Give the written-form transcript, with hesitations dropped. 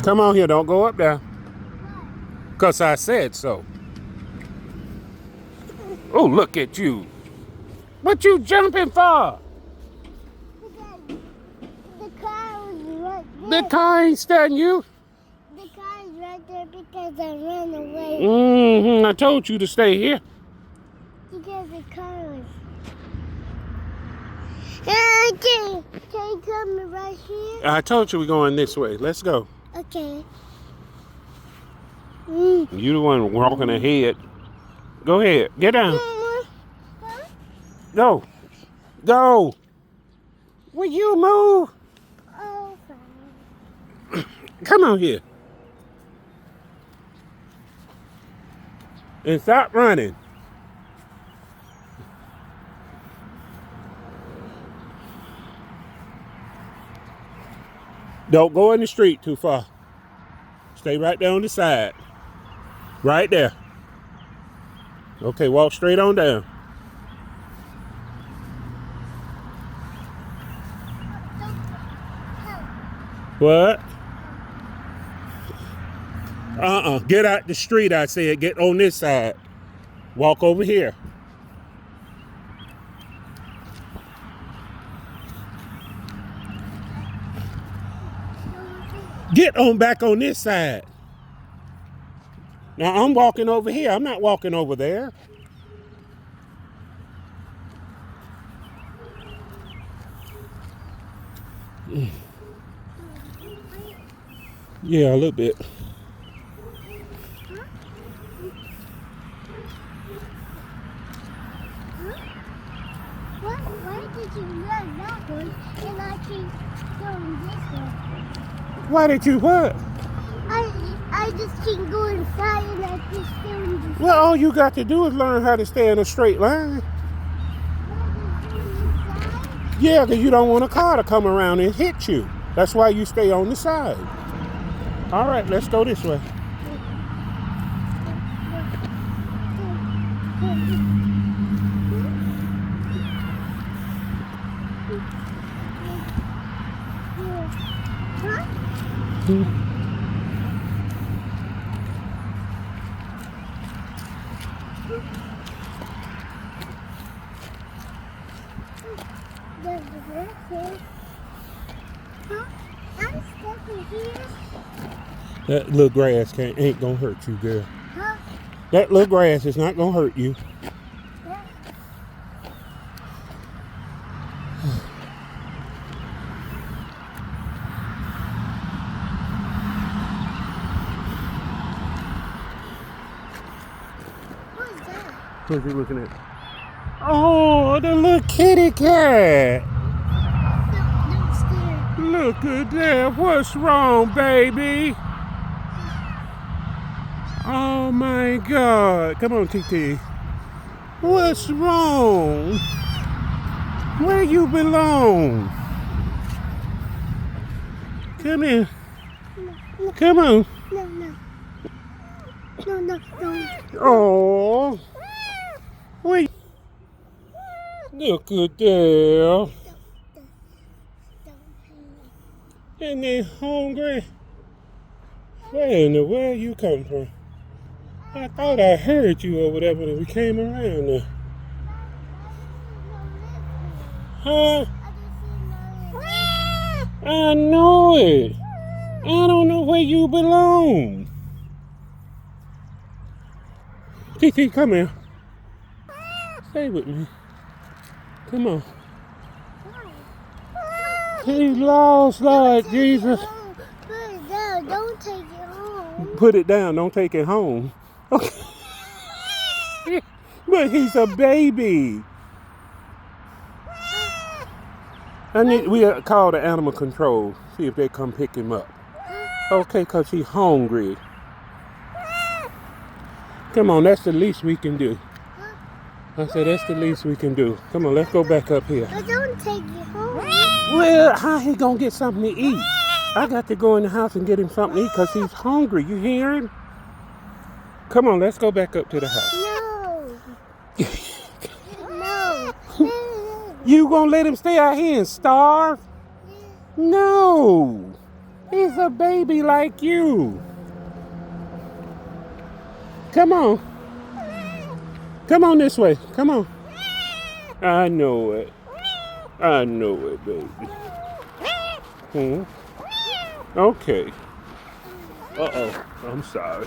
Come on here, don't go up there. Because I said so. Oh, look at you. What you jumping for? The car was right there. The car ain't studying you. The car is right there because I ran away. I told you to stay here. Because the car was... Can you come right here? I told you we're going this way. Let's go. Okay. You the one walking ahead. Go ahead. Get down. Huh? Go. Go. Will you move? Oh, fine. Come on here. And stop running. Don't go in the street too far. Stay right there on the side. Right there. Okay, walk straight on down. What? Get out the street, I said. Get on this side. Walk over here. Get on back on this side. Now I'm walking over here. I'm not walking over there. Yeah, a little bit. Why did you run that way and I keep going this way? Why did you what? I just keep going inside and I just going this way. Well, all you got to do is learn how to stay in a straight line. Yeah, because you don't want a car to come around and hit you. That's why you stay on the side. All right, let's go this way. I'm stuck in here. That little grass ain't gonna hurt you, girl. Huh? That little grass is not gonna hurt you. Who's that? What are you looking at? Oh, the little kitty cat. Don't scare. Look at that. What's wrong, baby? Oh my God. Come on, TT. What's wrong? Where you belong? Come here. No, Come on. no, no. No, no, no. Oh. Wait. Look at that. Isn't they hungry? Where in the world you come from? I thought I heard you over there when we came around there. Huh? I know it. I don't know where you belong. TT, come here. Stay with me. Come on. He lost, Lord Jesus. Put it down. Don't take it home. Put it down. Don't take it home. Okay. But he's a baby. We call the animal control. See if they come pick him up. Okay, because he's hungry. Come on, that's the least we can do. I said, that's the least we can do. Come on, let's go back up here. But don't take it home. Well, how he gonna get something to eat? I got to go in the house and get him something to eat because he's hungry. You hear him? Come on, let's go back up to the house. No. No. You gonna let him stay out here and starve? No. He's a baby like you. Come on. Come on this way. Come on. I know it. I know it, baby. Hmm. Okay. Uh-oh. I'm sorry.